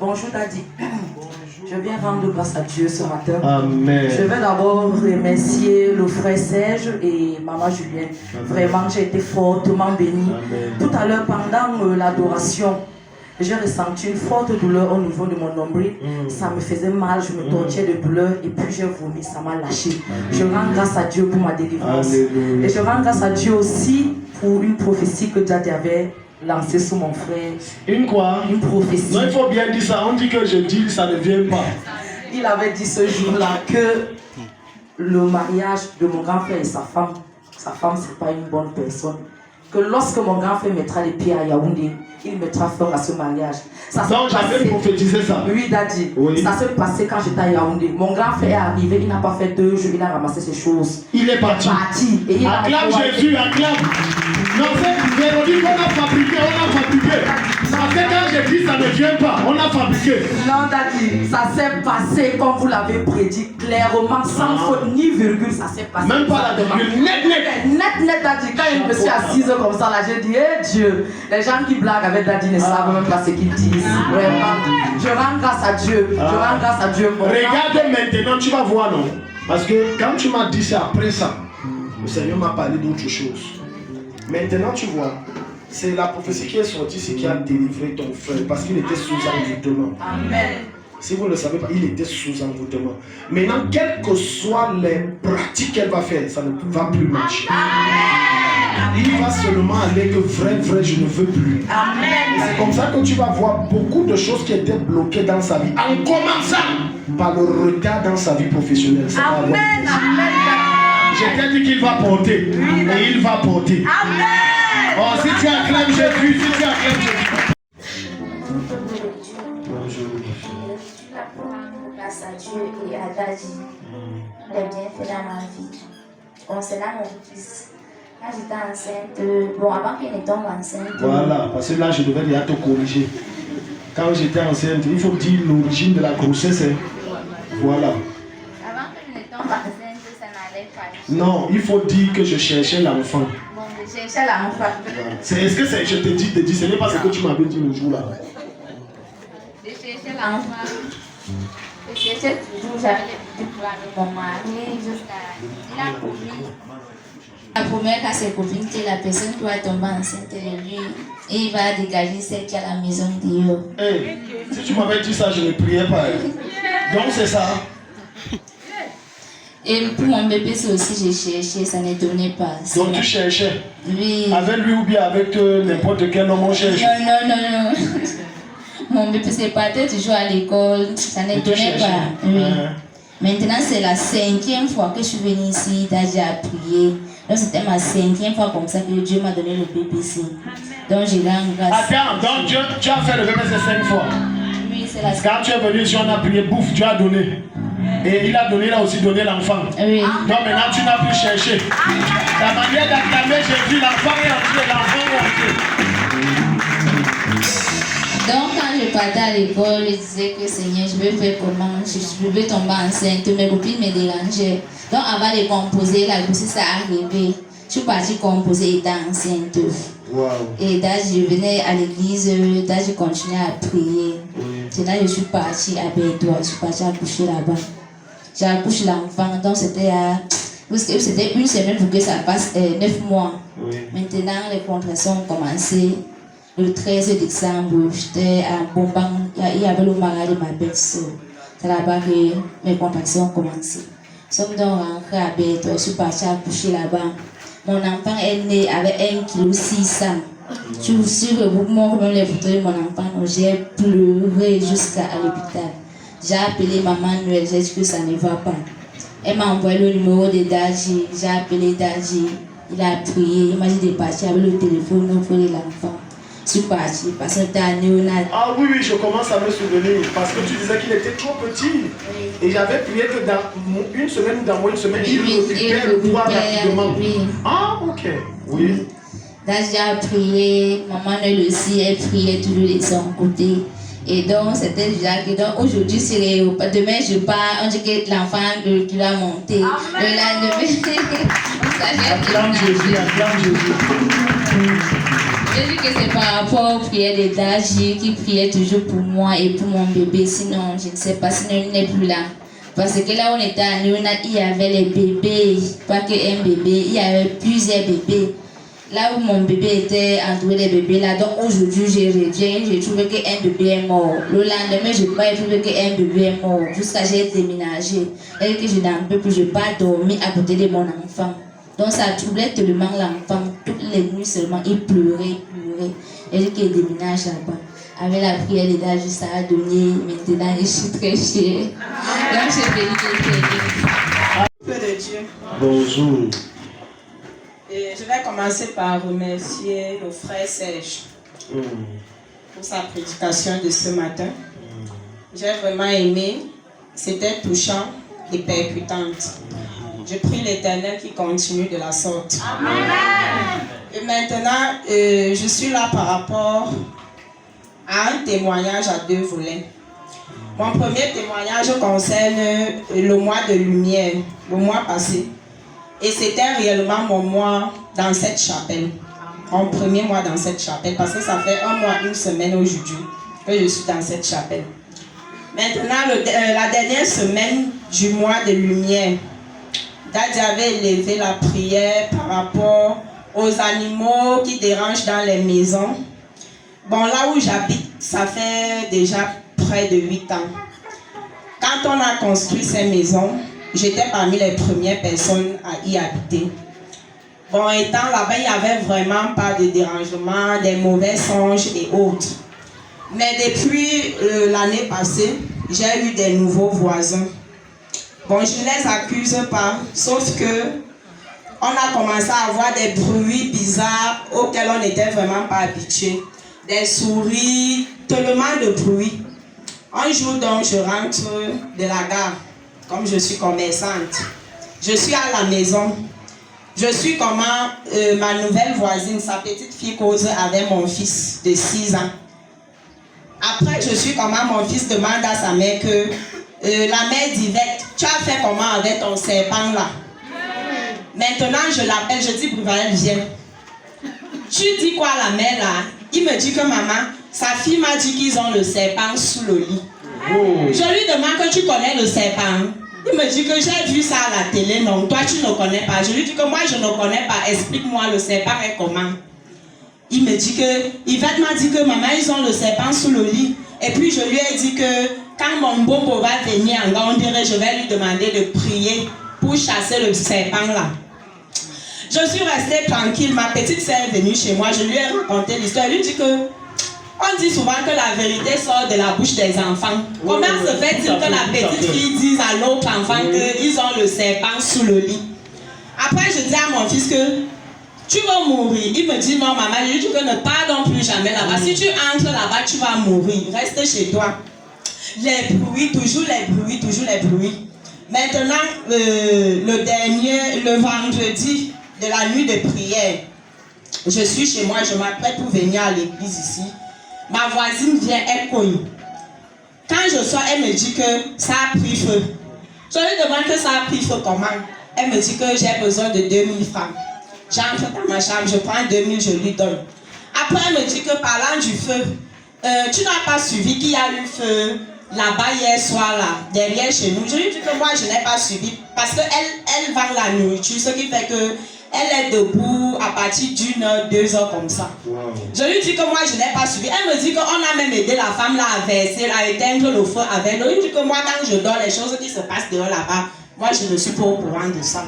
Bonjour Daddy. Je viens rendre grâce à Dieu ce matin. Amen. Je vais d'abord remercier le frère Serge et maman Julienne. Amen. Vraiment, j'ai été fortement bénie. Amen. Tout à l'heure, pendant l'adoration, j'ai ressenti une forte douleur au niveau de mon nombril. Ça me faisait mal, je me tortillais de douleur et puis j'ai vomi, ça m'a lâché. Je rends grâce à Dieu pour ma délivrance. Alléluia. Et je rends grâce à Dieu aussi pour une prophétie que Daddy avait lancée sur mon frère. Une quoi? Une prophétie. Non, il faut bien dire ça. On dit que je dis, ça ne vient pas. Il avait dit ce jour-là que le mariage de mon grand frère et sa femme c'est pas une bonne personne. Que lorsque mon grand frère mettra les pieds à Yaoundé, il mettra fin à ce mariage. Donc j'avais prophétisé ça. Oui, Daddy. Oui. Ça s'est passé quand j'étais à Yaoundé. Mon grand frère est arrivé, il n'a pas fait 2 jours, il a ramassé ses choses. Il est parti. Et il Acclame Jésus, acclame. Non, c'est Véronique, on a fabriqué. Parce que quand je dis ça ne vient pas, on a fabriqué. Non, Daddy, ça s'est passé comme vous l'avez prédit, clairement, sans faute ni virgule, ça s'est passé. Même pas la virgule, net. Daddy. Quand je me suis assise comme ça, là, j'ai dit, eh Dieu, les gens qui blaguent avec Daddy ne savent même pas ce qu'ils disent. Vraiment, je rends grâce à Dieu. Je rends grâce à Dieu. Regarde maintenant, tu vas voir, non? Parce que quand tu m'as dit ça, après ça, le Seigneur m'a parlé d'autre chose. Maintenant, tu vois, c'est la prophétie qui est sortie, c'est qui a délivré ton frère, parce qu'il était sous envoûtement. Amen. Si vous ne le savez pas, il était sous envoûtement. Maintenant, quelles que soient les pratiques qu'elle va faire, ça ne va plus marcher. Il va seulement aller que vrai, je ne veux plus. Amen. C'est comme ça que tu vas voir beaucoup de choses qui étaient bloquées dans sa vie. En commençant par le retard dans sa vie professionnelle. Ça va Amen. Amen. Je t'ai dit qu'il va porter. Et il va porter. Amen. Oh, si tu acclames Jésus, si tu acclames Jésus. Grâce à Dieu et à Daddy, les bienfaits dans ma vie. Concernant mon fils, quand j'étais enceinte, bon, avant qu'il ne tombe enceinte. Voilà, parce que là, je devais déjà te corriger. Quand j'étais enceinte, il faut dire l'origine de la grossesse. Hein. Voilà. Avant qu'il ne tombe enceinte, ça n'allait pas. Non, il faut dire que je cherchais l'enfant. Bon, je cherchais l'enfant. Est-ce que je te dis, ce n'est pas ce que tu m'avais dit le jour là. Je cherchais l'enfant. Je cherchais toujours, j'avais les petits pour avec mon mari jusqu'à. Il a promis. La première à ses copines que la personne qui va tomber enceinte de lui, et il va dégager celle qui est à la maison dehors. Hey, si tu m'avais dit ça, je ne priais pas. Donc c'est ça. Et pour mon bébé, c'est aussi j'ai cherché, ça ne donnait pas. Donc tu cherchais? Oui. Avec lui ou bien avec n'importe quel homme on cherche? Non. Mon bébé, c'est parti toujours à l'école, ça ne donnait pas. Oui. Maintenant, c'est la 5e fois que je suis venue ici, j'ai prié. Donc, c'était ma 5e fois comme ça que Dieu m'a donné le bébé ici. Donc, je rends grâce. Attends, donc tu as fait le bébé ces 5 fois? Oui, c'est la 5e. Quand tu es venu ici, on a prié, bouffe, Dieu a donné. Et il a aussi donné l'enfant. Oui. Donc maintenant, tu n'as plus cherché. Ta manière d'acclamer Jésus, l'enfant est entier, l'enfant est entier. Donc, quand je partais à l'école, je disais que Seigneur, je veux faire comment? Je veux tomber enceinte. Mes copines me dérangeaient. Donc, avant de composer, la grossesse est arrivée. Je suis partie composer étant enceinte. Wow. Et là, je venais à l'église, là, je continuais à prier. C'est là que je suis partie à Bédoua, je suis partie accoucher là-bas. J'ai accouché l'enfant, donc c'était une semaine pour que ça passe 9 mois. Oui. Maintenant, les contractions ont commencé. Le 13 décembre, j'étais à Bombang, il y avait le mariage de ma belle-sœur. C'est là-bas que mes contractions ont commencé. Nous sommes donc rentrés à Bédoua, je suis partie accoucher là-bas. Mon enfant est né avec 1,6 kg. Sur le mouvement, comme les photos de mon enfant, j'ai pleuré jusqu'à l'hôpital. J'ai appelé maman Noël, j'ai dit que ça ne va pas. Elle m'a envoyé le numéro de Daddy, j'ai appelé Daddy, il a prié, il m'a dit de partir avec le téléphone pour l'enfant. Je suis partie parce que c'était un néonat. Ah oui, je commence à me souvenir parce que tu disais qu'il était trop petit. Et j'avais prié que dans une semaine ou dans moins une semaine, il récupère le poids rapidement. Oui. Ah, ok. Oui. Daddy a prié, maman Noël aussi, elle priait toujours de son côté. Et donc, c'était déjà que donc aujourd'hui, demain, je pars, on dit que l'enfant qui va monter. Le lendemain, acclame Jésus, acclame Jésus. Je dis que c'est par rapport aux prières de Daji qui priait toujours pour moi et pour mon bébé. Sinon, je ne sais pas, sinon il n'est plus là. Parce que là où on était à Néonat, il y avait les bébés, pas qu'un bébé, il y avait plusieurs bébés. Là où mon bébé était entouré des bébés, là, donc aujourd'hui je reviens, j'ai trouvé qu'un bébé est mort. Le lendemain, je crois que j'ai trouvé qu'un bébé est mort, jusqu'à j'ai déménagé. Et que je n'en peux plus, je n'ai pas dormi à côté de mon enfant. Donc ça troublait tellement l'enfant, toutes les nuits seulement, il pleurait. Et j'ai qu'il déménage là-bas. Avec la prière des dames, ça a donné, maintenant je suis très fière. Donc je bénis le Peu de Dieu. Bonjour. Et je vais commencer par remercier le frère Serge pour sa prédication de ce matin. J'ai vraiment aimé, c'était touchant et percutante. Je prie l'Éternel qui continue de la sorte. Amen. Et maintenant, je suis là par rapport à un témoignage à 2 volets. Mon premier témoignage concerne le mois de lumière, le mois passé. Et c'était réellement mon mois dans cette chapelle. Mon premier mois dans cette chapelle, parce que ça fait 1 mois, 1 semaine aujourd'hui que je suis dans cette chapelle. Maintenant, la dernière semaine du mois de lumière, Daddy avait élevé la prière par rapport aux animaux qui dérangent dans les maisons. Bon, là où j'habite, ça fait déjà près de 8 ans. Quand on a construit ces maisons, j'étais parmi les premières personnes à y habiter. Bon, étant là-bas, il n'y avait vraiment pas de dérangement, des mauvais songes et autres. Mais depuis l'année passée, j'ai eu des nouveaux voisins. Bon, je ne les accuse pas, sauf que on a commencé à avoir des bruits bizarres auxquels on n'était vraiment pas habitué. Des souris, tellement de bruit. Un jour donc, je rentre de la gare, comme je suis commerçante. Je suis à la maison. Je suis comment ma nouvelle voisine, sa petite fille cause avec mon fils de 6 ans. Après, je suis comment mon fils demande à sa mère que la mère dit, tu as fait comment avec ton serpent là? Maintenant, je l'appelle, je dis, Bruval, viens. Tu dis quoi à la mère là? Il me dit que maman, sa fille m'a dit qu'ils ont le serpent sous le lit. Oh. Je lui demande que tu connais le serpent. Il me dit que j'ai vu ça à la télé. Non, toi tu ne connais pas. Je lui dis que moi je ne connais pas. Explique-moi le serpent est comment. Il me dit que, Yvette m'a dit que maman ils ont le serpent sous le lit. Et puis je lui ai dit que quand mon bobo va venir en Gandéré, je vais lui demander de prier pour chasser le serpent là. Je suis restée tranquille. Ma petite sœur est venue chez moi. Je lui ai raconté l'histoire. Elle lui dit que on dit souvent que la vérité sort de la bouche des enfants. Comment se fait-il que la petite fille dise à l'autre enfant qu'ils ont le serpent sous le lit? Après, je dis à mon fils que tu vas mourir. Il me dit non, maman. Je lui dis que ne pardonne plus jamais là-bas. Si tu entres là-bas, tu vas mourir. Reste chez toi. Les bruits, toujours les bruits, toujours les bruits. Maintenant, le vendredi de la nuit de prière, je suis chez moi, je m'apprête pour venir à l'église ici. Ma voisine vient, elle cogne. Quand je sors, elle me dit que ça a pris feu. Je lui demande que ça a pris feu comment? Elle me dit que j'ai besoin de 2000 francs. J'entre dans ma chambre, je prends 2000, je lui donne. Après, elle me dit que parlant du feu, tu n'as pas suivi qu'il y a eu feu là-bas hier soir, là, derrière chez nous. Je lui dis que moi, je n'ai pas suivi parce qu'elle vend la nourriture, ce qui fait que elle est debout à partir d'1 heure, 2 heures comme ça. Wow. Je lui dis que moi, je n'ai pas suivi. Elle me dit qu'on a même aidé la femme là à verser, à éteindre le feu avec. Je lui dis que moi, quand je dors, les choses qui se passent dehors là-bas, moi, je ne suis pas au courant de ça.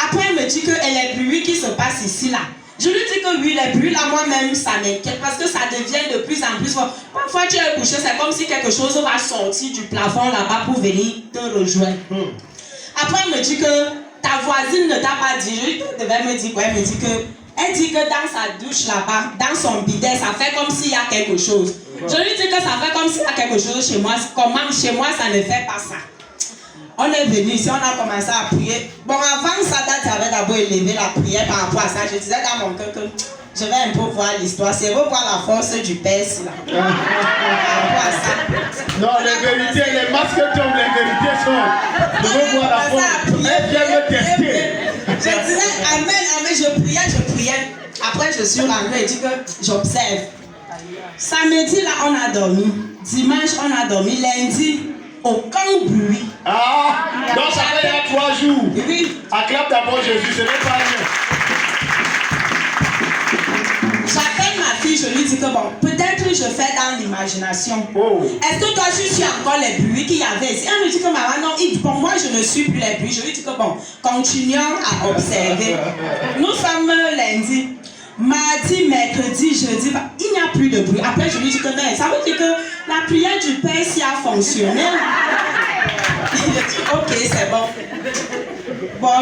Après, elle me dit que les bruits qui se passent ici là. Je lui dis que oui, les bruits là, moi-même, ça m'inquiète parce que ça devient de plus en plus fort. Parfois, tu es couché, c'est comme si quelque chose va sortir du plafond là-bas pour venir te rejoindre. Après, elle me dit que ta voisine ne t'a pas dit, je devais me dire quoi, elle me dit que, elle dit que dans sa douche là-bas, dans son bidet, ça fait comme s'il y a quelque chose. Je lui dis que ça fait comme s'il y a quelque chose chez moi. Comment chez moi, ça ne fait pas ça. On est venu ici, on a commencé à prier. Bon, avant ça, j'avais d'abord élevé la prière par rapport à ça. Je disais dans mon cœur que je vais un peu voir l'histoire. C'est revoir la force du Père là. Par rapport à ça. Non, les vérités, les masques tombent, les vérités sont. Je veux voir la force. Elle vient me tester. Je disais Amen, Amen, je priais. Après, je suis rentrée et dit que j'observe. Samedi, là, on a dormi. Dimanche, on a dormi. Lundi, aucun bruit. Ah, donc ça fait il y a 3 jours. Oui. Acclame d'abord Jésus, ce n'est pas rien. J'appelle ma fille, je lui dis que bon, peut-être je fais dans l'imagination. Oh. Est-ce que toi, tu suis encore les bruits qu'il y avait ici? Elle me dit que maman, non, bon, moi, je ne suis plus les bruits. Je lui dis que bon, continuons à observer. Nous sommes lundi. Mardi, mercredi, jeudi, il n'y a plus de bruit. Après, je lui dis que non, ça veut dire que la prière du Père s'y a fonctionné. Il dit, ok, c'est bon. Bon,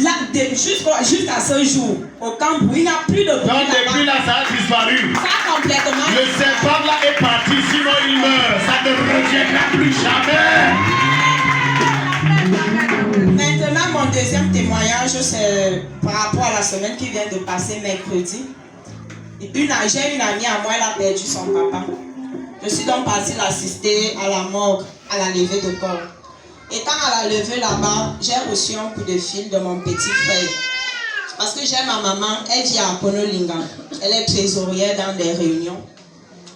là, jusqu'à ce jour, aucun bruit, il n'y a plus de bruit. Donc depuis là, ça a disparu. Ça a complètement. Le serpent là est parti, sinon il meurt. Ça ne reviendra plus jamais. Maintenant, mon deuxième témoignage, c'est par rapport à la semaine qui vient de passer mercredi. J'ai une amie à moi, elle a perdu son papa. Je suis donc partie l'assister à la morgue, à la levée de corps. Étant à la levée là-bas, j'ai reçu un coup de fil de mon petit frère. Parce que j'ai ma maman, elle vit à Konolinga. Elle est trésorière dans des réunions.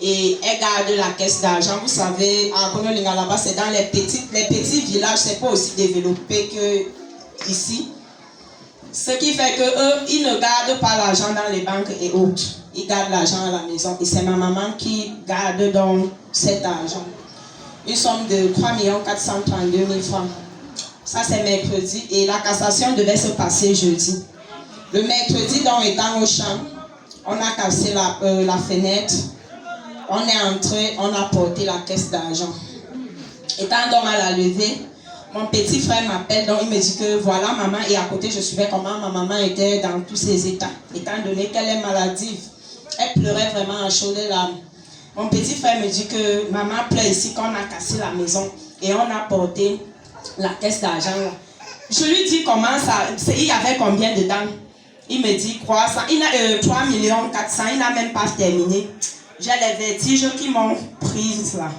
Et elle garde la caisse d'argent. Vous savez, à Konolinga là-bas, c'est dans les petits villages, c'est pas aussi développé que ici. Ce qui fait que eux, ils ne gardent pas l'argent dans les banques et autres. Ils gardent l'argent à la maison. Et c'est ma maman qui garde donc cet argent. Une somme de 3 432 000 francs. Ça, c'est mercredi. Et la cassation devait se passer jeudi. Le mercredi, donc, étant au champ, on a cassé la fenêtre. On est entré, on a porté la caisse d'argent. Étant donc à la levée, mon petit frère m'appelle, donc il me dit que voilà maman, et à côté je suivais comment ma maman était dans tous ses états, étant donné qu'elle est maladive. Elle pleurait vraiment à chaudes larmes. Mon petit frère me dit que maman pleure ici quand on a cassé la maison et on a porté la caisse d'argent là. Je lui dis comment ça, il y avait combien dedans? Il me dit 300, 3 400 000, il n'a même pas terminé. J'ai les vertiges qui m'ont prise là.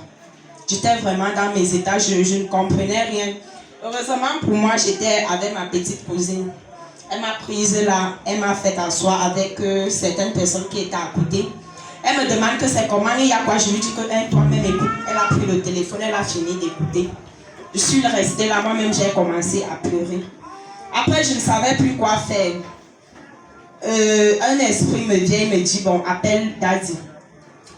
J'étais vraiment dans mes états, je ne comprenais rien. Heureusement pour moi, j'étais avec ma petite cousine. Elle m'a prise là, elle m'a fait asseoir avec certaines personnes qui étaient à côté. Elle me demande que c'est comment, il y a quoi. Je lui dis que toi-même écoute. Elle a pris le téléphone, elle a fini d'écouter. Je suis restée là, moi-même j'ai commencé à pleurer. Après, je ne savais plus quoi faire. Un esprit me vient, il me dit, bon, appelle Daddy.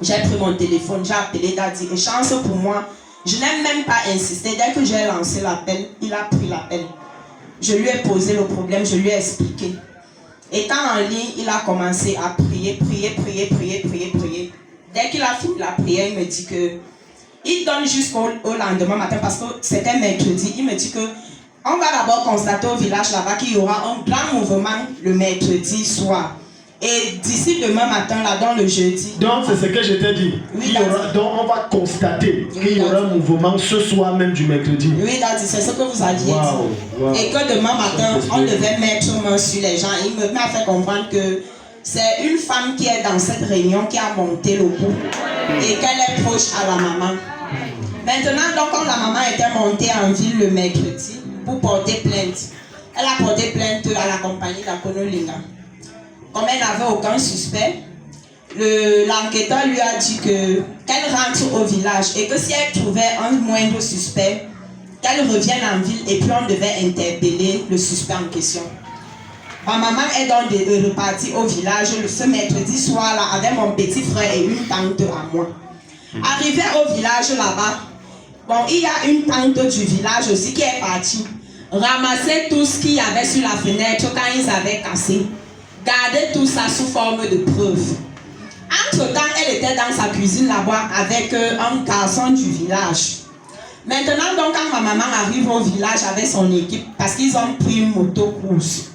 J'ai pris mon téléphone, j'ai appelé Daddy. Et chance pour moi, je n'ai même pas insisté. Dès que j'ai lancé l'appel, il a pris l'appel. Je lui ai posé le problème, je lui ai expliqué. Étant en ligne, il a commencé à prier. Dès qu'il a fini la prière, il me dit que il donne jusqu'au lendemain matin parce que c'était mercredi. Il me dit que on va d'abord constater au village là-bas qu'il y aura un grand mouvement le mercredi soir. Et d'ici demain matin, là, dans le jeudi. Donc, c'est ce que je t'ai dit. Oui, donc, on va constater qu'il y aura un mouvement ce soir même du mercredi. Oui, Daddy, c'est ce que vous aviez dit. Et que demain matin, on devait mettre main sur les gens. Il m'a fait comprendre que c'est une femme qui est dans cette réunion qui a monté le coup et qu'elle est proche à la maman. Maintenant, donc, quand la maman était montée en ville le mercredi pour porter plainte, elle a porté plainte à la compagnie d'Akonolinga. Comme elle n'avait aucun suspect, l'enquêteur lui a dit qu'elle rentre au village et que si elle trouvait un moindre suspect, qu'elle revienne en ville et puis on devait interpeller le suspect en question. Ma maman est donc repartie au village ce mercredi soir là avec mon petit frère et une tante à moi. Arrivé au village là-bas, bon, il y a une tante du village aussi qui est partie ramasser tout ce qu'il y avait sur la fenêtre quand ils avaient cassé. Garder tout ça sous forme de preuve. Entre-temps, elle était dans sa cuisine là-bas avec un garçon du village. Maintenant, donc, quand ma maman arrive au village avec son équipe, parce qu'ils ont pris une moto-course,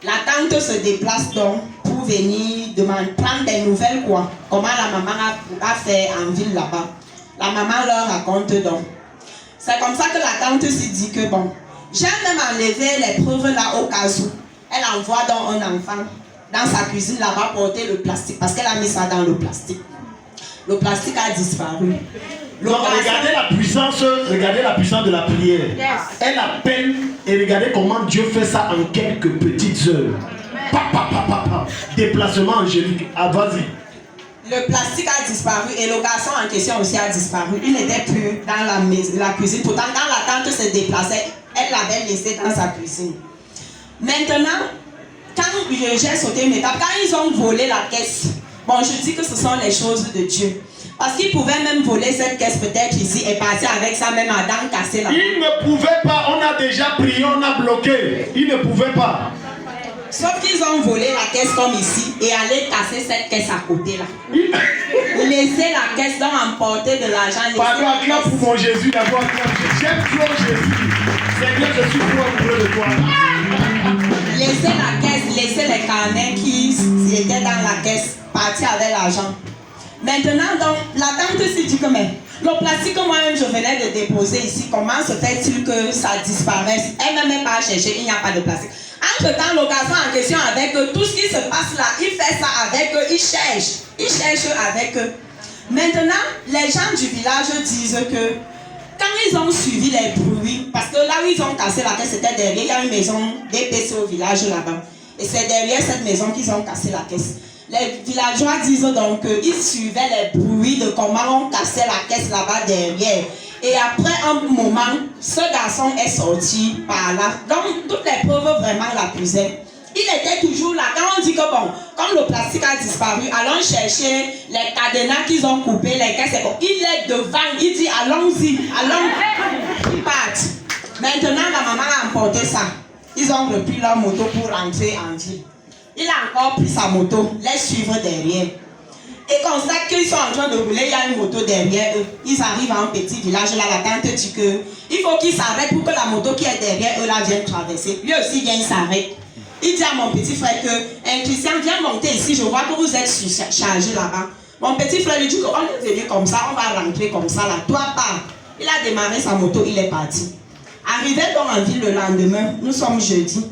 la tante se déplace donc pour venir prendre des nouvelles, quoi. Comment la maman a fait en ville là-bas. La maman leur raconte donc. C'est comme ça que la tante s'est dit que bon, j'ai même enlevé les preuves là au cas où. Elle envoie donc un enfant dans sa cuisine là-bas porter le plastique parce qu'elle a mis ça dans le plastique. Le plastique a disparu. Donc regardez la puissance de la prière. Yes. Elle appelle et regardez comment Dieu fait ça en quelques petites heures. Déplacement angélique. Ah, vas-y. Le plastique a disparu et le garçon en question aussi a disparu. Il n'était plus dans la cuisine. Pourtant, quand la tante se déplaçait, elle l'avait laissé dans sa cuisine. Maintenant, quand j'ai sauté une étape, quand ils ont volé la caisse, bon, je dis que ce sont les choses de Dieu. Parce qu'ils pouvaient même voler cette caisse peut-être ici et partir avec ça même à dents cassées là. Ils ne pouvaient pas, on a déjà prié, on a bloqué. Ils ne pouvaient pas. Sauf qu'ils ont volé la caisse comme ici et aller casser cette caisse à côté là. Laisser la caisse donc emporter de l'argent. Pardon, acclame pour mon Jésus d'abord. J'aime trop Jésus. Seigneur, je suis trop amoureux de toi. Laisser la caisse, laisser les carnets qui étaient dans la caisse, partir avec l'argent. Maintenant, donc, la tante s'est dit que mais, le plastique que moi-même je venais de déposer ici, comment se fait-il que ça disparaisse? Elle ne m'a pas cherché, il n'y a pas de plastique. Entre-temps, le garçon en question avec eux, tout ce qui se passe là, il fait ça avec eux, il cherche avec eux. Maintenant, les gens du village disent que quand ils ont suivi les bruits, parce que là où ils ont cassé la caisse, c'était derrière, il y a une maison d'EPC au village là-bas. Et c'est derrière cette maison qu'ils ont cassé la caisse. Les villageois disent donc qu'ils suivaient les bruits de comment on cassait la caisse là-bas derrière. Et après un moment, ce garçon est sorti par là. Donc, toutes les preuves vraiment l'accusaient. Il était toujours là. Quand on dit que bon, comme le plastique a disparu, allons chercher les cadenas qu'ils ont coupés, les caisses. Il est devant, il dit allons-y, allons. Ils partent. Maintenant, la maman a emporté ça. Ils ont repris leur moto pour rentrer en ville. Il a encore pris sa moto, les suivre derrière. Et constate qu'ils sont en train de rouler, il y a une moto derrière eux. Ils arrivent à un petit village, là la tante dit que il faut qu'ils s'arrêtent pour que la moto qui est derrière eux là vienne traverser. Lui aussi vient, il s'arrête. Il dit à mon petit frère que un Christian viens monter ici, je vois que vous êtes chargé là-bas. Mon petit frère lui dit qu'on est venu comme ça, on va rentrer comme ça là. Toi pas. Il a démarré sa moto, il est parti. Arrivé donc en ville le lendemain, nous sommes jeudi.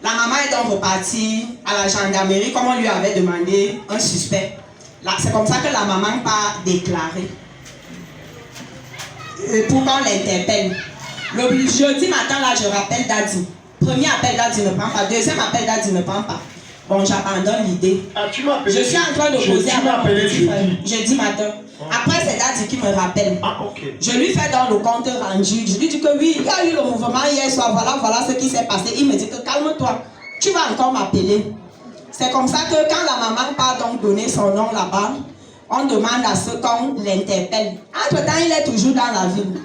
La maman est donc repartie à la gendarmerie comme on lui avait demandé un suspect. C'est comme ça que la maman part déclarer pour qu'on l'interpelle. Le jeudi matin, là, je rappelle Daddy. Premier appel, Daddy ne prend pas. Deuxième appel, Daddy ne prend pas. Bon, j'abandonne l'idée. Ah, tu m'as appelé. Je suis en train de poser à mon petit frère. Jeudi matin. Après, c'est Daddy qui me rappelle. Ah, ok. Je lui fais dans le compte rendu. Je lui dis que oui, il y a eu le mouvement hier soir. Voilà ce qui s'est passé. Il me dit que calme-toi. Tu vas encore m'appeler. C'est comme ça que quand la maman part donc donner son nom là-bas, on demande à ce qu'on l'interpelle. Entre-temps, il est toujours dans la ville.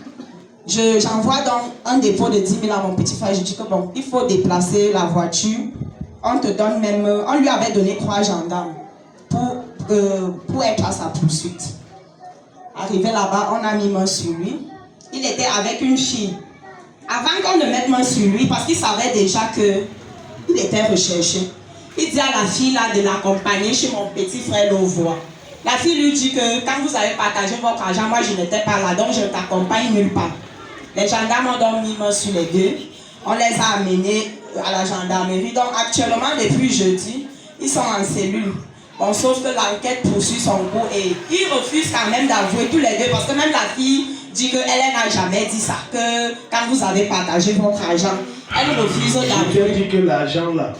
J'envoie donc un dépôt de 10 000 à mon petit frère. Je dis que bon, il faut déplacer la voiture. On te donne même, on lui avait donné 3 gendarmes pour être à sa poursuite. Arrivé là-bas, on a mis main sur lui. Il était avec une fille. Avant qu'on ne mette main sur lui, parce qu'il savait déjà qu'il était recherché, il dit à la fille là de l'accompagner chez mon petit frère Louvois. La fille lui dit que quand vous avez partagé votre argent, moi je n'étais pas là, donc je ne t'accompagne nulle part. Les gendarmes ont donc mis main sur les deux. On les a amenés à la gendarmerie. Donc actuellement, depuis jeudi, ils sont en cellule. Bon, sauf que l'enquête poursuit son cours et ils refusent quand même d'avouer tous les deux parce que même la fille dit qu'elle n'a jamais dit ça, que quand vous avez partagé votre argent, elle refuse d'avouer. Je dis que l'argent là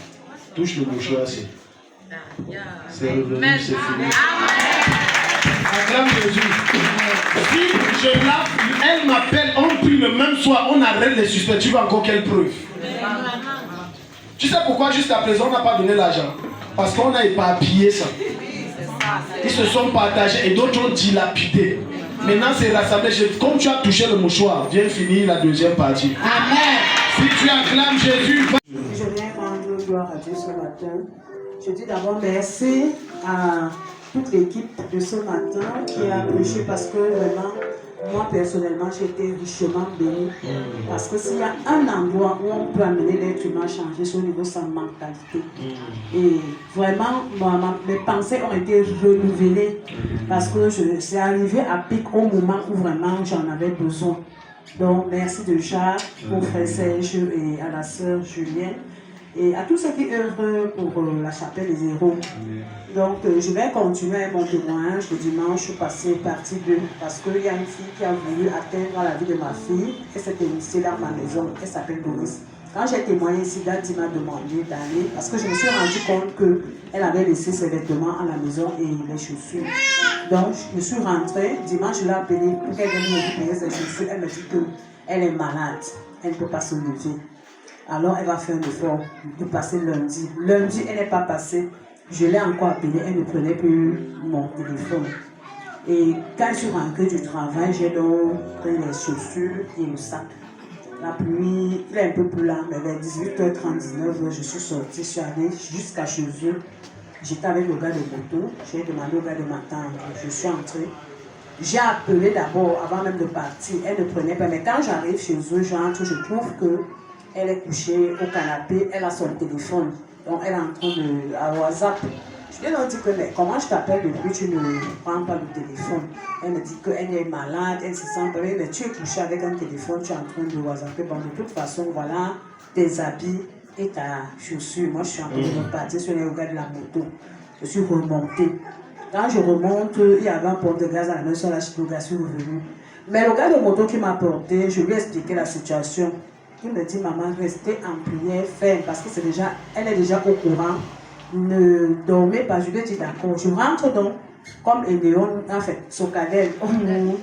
touche le mouchoir, c'est revenu, c'est fini. Acclame Jésus. Si je lave, elle m'appelle, on prie le même soir, on arrête les suspects. Tu veux encore quelle preuve? Tu sais pourquoi juste à présent on n'a pas donné l'argent? Parce qu'on a éparpillé ça. Ils se sont partagés et d'autres ont dilapidé. Maintenant c'est rassemblé. Comme tu as touché le mouchoir, viens finir la deuxième partie. Amen. Si tu acclames Jésus. Je viens rendre gloire à Dieu ce matin. Je dis d'abord merci à toute l'équipe de ce matin qui a prêché parce que vraiment, moi personnellement, j'ai été richement béni. Parce que s'il y a un endroit où on peut amener l'être humain à changer, c'est au niveau de sa mentalité. Et vraiment, mes pensées ont été renouvelées parce que c'est arrivé à pic au moment où vraiment j'en avais besoin. Donc, merci déjà au frère Serge et à la sœur Julienne et à tous ceux qui œuvrent pour la chapelle des héros. Donc, je vais continuer mon témoignage le dimanche passé, partie 2, parce qu'il y a une fille qui a voulu atteindre la vie de ma fille. Elle s'est initiée dans ma maison. Elle s'appelle Doris. Quand j'ai témoigné ici, Dadi m'a demandé d'aller parce que je me suis rendu compte qu'elle avait laissé ses vêtements à la maison et les chaussures. Donc, je suis rentrée. Dimanche, je l'ai appelée pour qu'elle vienne me récupérer ses chaussures. Elle me dit qu'elle est malade. Elle ne peut pas se lever. Alors, elle va faire un effort de passer lundi. Lundi, elle n'est pas passée. Je l'ai encore appelée. Elle ne prenait plus mon téléphone. Et quand je suis rentrée du travail, j'ai donc pris les chaussures et le sac. La pluie, il est un peu plus là, mais vers 18h30, 19h, je suis sortie, je suis allée jusqu'à chez eux. J'étais avec le gars de moto, j'ai demandé au gars de m'attendre. Je suis entrée. J'ai appelé d'abord, avant même de partir, elle ne prenait pas. Mais quand j'arrive chez eux, j'entre, je trouve qu'elle est couchée au canapé, elle a son téléphone. Donc elle est en train de, à WhatsApp. Je lui ai dit que, mais comment je t'appelle depuis, tu ne prends pas le téléphone. Elle me dit qu'elle est malade, elle se sent pas bien, mais tu es couché avec un téléphone, tu es en train de WhatsApper. Bon, de toute façon, voilà tes habits et ta chaussure. Moi, je suis en train de repartir sur les regards de la moto. Je suis remontée. Quand je remonte, il y avait un porte de gaz à la main sur la chirurgie revenue. Mais le gars de moto qui m'a porté, je lui ai expliqué la situation. Il me dit, maman, restez en prière ferme parce que elle est déjà au courant. Ne dormez pas, je lui ai dit d'accord. Je rentre donc, comme Léon, en fait, Socadel, on nous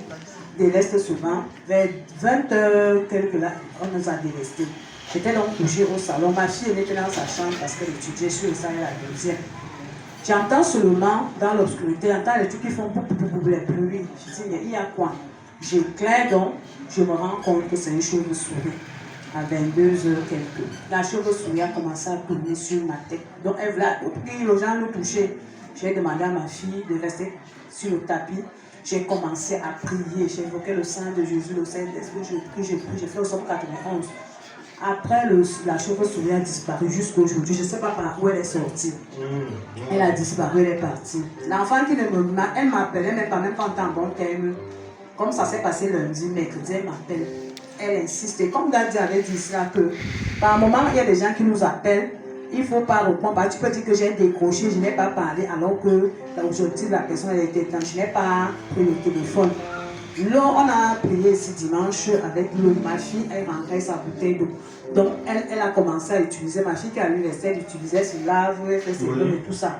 déleste souvent. Vers 20h, quelque là, on nous a délesté. J'étais donc couchée au salon. Ma fille était dans sa chambre parce qu'elle étudiait sur le salon la deuxième. J'entends seulement dans l'obscurité, j'entends les trucs qui font boum, les pluies. Je dis, mais il y a quoi? J'éclaire donc, je me rends compte que c'est une chauve-souris. À 22h quelques. La chauve-souris a commencé à tourner sur ma tête. Donc elle voulait, pour que les gens nous touchaient. J'ai demandé à ma fille de rester sur le tapis. J'ai commencé à prier. J'ai invoqué le sang de Jésus, le Saint-Esprit. J'ai fait le psaume 91. Après, la chauve-souris a disparu jusqu'aujourd'hui. Je ne sais pas par où elle est sortie. Elle a disparu, elle est partie. L'enfant qui elle m'appelait, même quand on était en bon terme. Comme ça s'est passé lundi, mercredi, elle m'appelle. Elle insiste. Comme Dadi avait dit cela, que par moment, il y a des gens qui nous appellent. Il ne faut pas répondre. Tu peux dire que j'ai décroché, je n'ai pas parlé, alors que aujourd'hui, la personne elle était éteinte. Je n'ai pas pris le téléphone. Là, on a prié ici dimanche avec l'eau. Ma fille, elle rentrait sa bouteille d'eau. Donc, elle a commencé à utiliser. Ma fille qui a eu l'essai, elle utilisait son lave, elle fait ses blés et tout ça.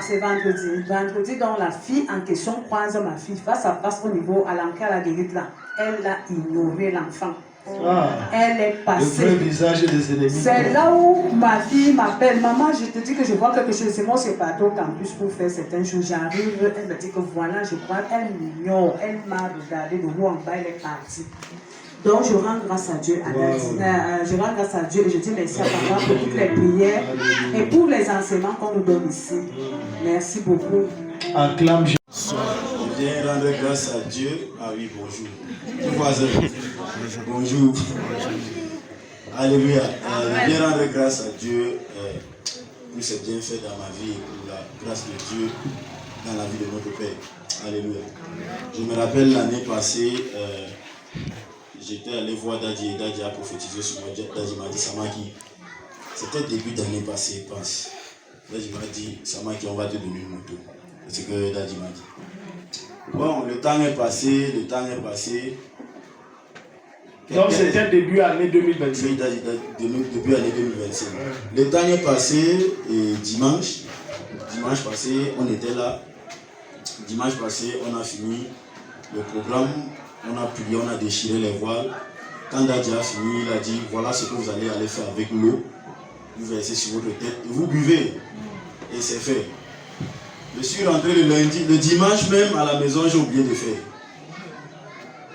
C'est vendredi. Vendredi, donc la fille en question croise ma fille face à face au niveau à l'entrée à la guérite là. Elle a ignoré l'enfant. Elle est passée. Le vrai visage des ennemis. C'est là où ma fille m'appelle. Maman, je te dis que je vois quelque chose. C'est moi, c'est pas au campus pour faire certaines choses. J'arrive, elle me dit que voilà, je crois. Elle m'ignore. Elle m'a regardé de haut en bas, elle est partie. Donc je rends grâce à Dieu. Je rends grâce à Dieu et je dis merci à papa pour toutes les prières et pour les enseignements qu'on nous donne ici. Merci beaucoup. Acclame Jésus. Je viens rendre grâce à Dieu. Ah oui, bonjour. Tout voisin. Bonjour. Alléluia. Je viens rendre grâce à Dieu pour ses bienfaits dans ma vie et pour la grâce de Dieu dans la vie de notre Père. Alléluia. Je me rappelle l'année passée, j'étais allé voir Dadi et Dadi a prophétisé sur moi. Dadi m'a dit, Samaki, c'était début d'année passée, je pense. Dadi m'a dit, Samaki, on va te donner une moto. C'est ce que Dadi m'a dit. Bon, le temps est passé. Donc c'était début année 2025. Oui, début année 2025. Le temps est passé et dimanche passé, on était là. Dimanche passé, on a fini le programme. On a prié, on a déchiré les voiles. Quand Dadi a fini, il a dit, voilà ce que vous allez aller faire avec l'eau. Vous versez sur votre tête et vous buvez. Et c'est fait. Je suis rentré le lundi, le dimanche même à la maison, j'ai oublié de faire.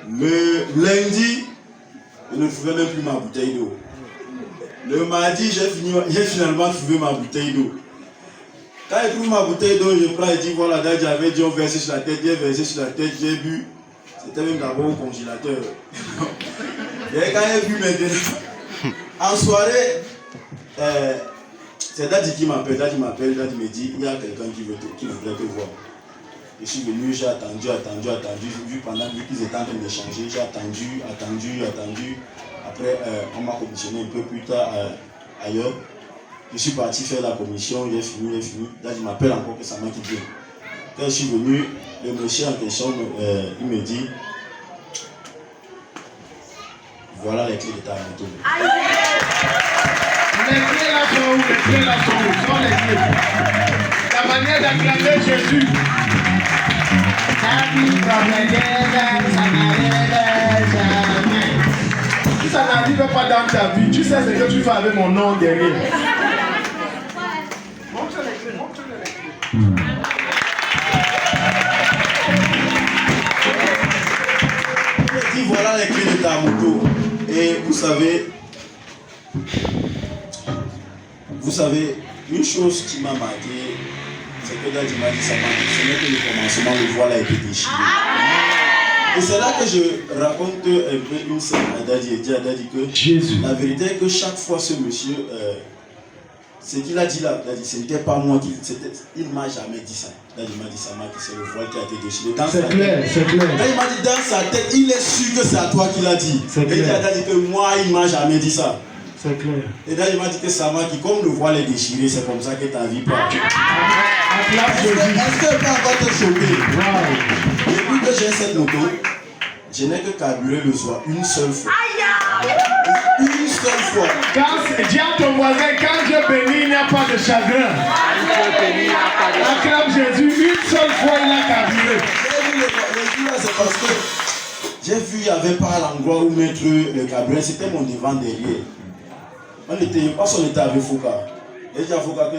Le lundi, je ne trouvais même plus ma bouteille d'eau. Le mardi, j'ai finalement trouvé ma bouteille d'eau. Quand je trouve ma bouteille d'eau, je prends et dis, voilà, Dadi avait dit, on versait sur la tête, j'ai versé sur la tête, j'ai bu. C'était même d'abord au congélateur. Et quand j'ai bu maintenant, en soirée, c'est Dadi qui m'appelle, Dadi me dit, il y a quelqu'un qui voudrait te voir. Je suis venu, j'ai attendu, vu qu'ils étaient en train d'échanger, j'ai attendu. Après, on m'a commissionné un peu plus tard ailleurs. Je suis parti faire la commission, j'ai fini. Dadi m'appelle encore que ça m'a quitté. Quand je suis venu, le monsieur en question, il me dit, voilà les clés de ta moto. Les clés là sont où? Les clés là sont où? Sont les clés. La manière d'acclamer Jésus. Si ça n'arrive pas dans ta vie, tu sais ce que tu fais avec mon nom derrière. Montre les clés, montre les clés. Il dit voilà les clés de ta moto. Et vous savez, une chose qui m'a marqué, c'est que Daddy m'a dit ça, ce n'est que le commencement, le voile a été déchiré. Et c'est là que je raconte un peu une scène à Daddy. Et dit à Daddy que Jésus. La vérité est que chaque fois ce monsieur, ce qu'il a dit là, Daddy, ce n'était pas moi qui. Il ne m'a jamais dit ça. Daddy m'a dit ça, c'est le voile qui a été déchiré. C'est clair, c'est clair. Daddy m'a dit dans sa tête, il est sûr que c'est à toi qu'il a dit. Et il a dit que moi, il ne m'a jamais dit ça. C'est clair. Et Daddy m'a dit que ça m'a dit, comme le voile est déchiré, c'est comme ça que ta vie part. Est-ce que pas encore te choquer? Depuis que j'ai cette moto, je n'ai que carburé le soir une seule fois. Une seule fois. Dis à ton voisin, quand Dieu bénit, il n'y a pas de chagrin. Acclame Jésus, une seule fois il a carburé. C'est parce que j'ai vu, il n'y avait pas l'endroit où mettre le carburant, c'était mon devant derrière. On était avec Fouca. Et j'ai dit à Fouca que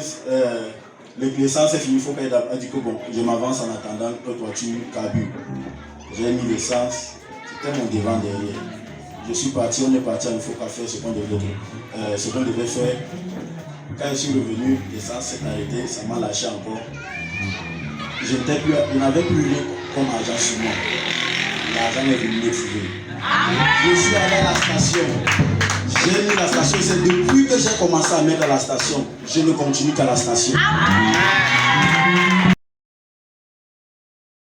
l'essence est fini. Fouca a dit que bon, je m'avance en attendant que toi tu carbures. J'ai mis l'essence, c'était mon devant derrière. Je suis parti, on est parti à Fouca faire ce qu'on devait faire. Quand je suis revenu, l'essence s'est arrêtée, ça m'a lâché encore. Je n'avais plus rien comme argent sur moi. L'argent est venu me trouver. Je suis allé à la station. J'ai mis la station. C'est depuis que j'ai commencé à mettre à la station. Je ne continue qu'à la station.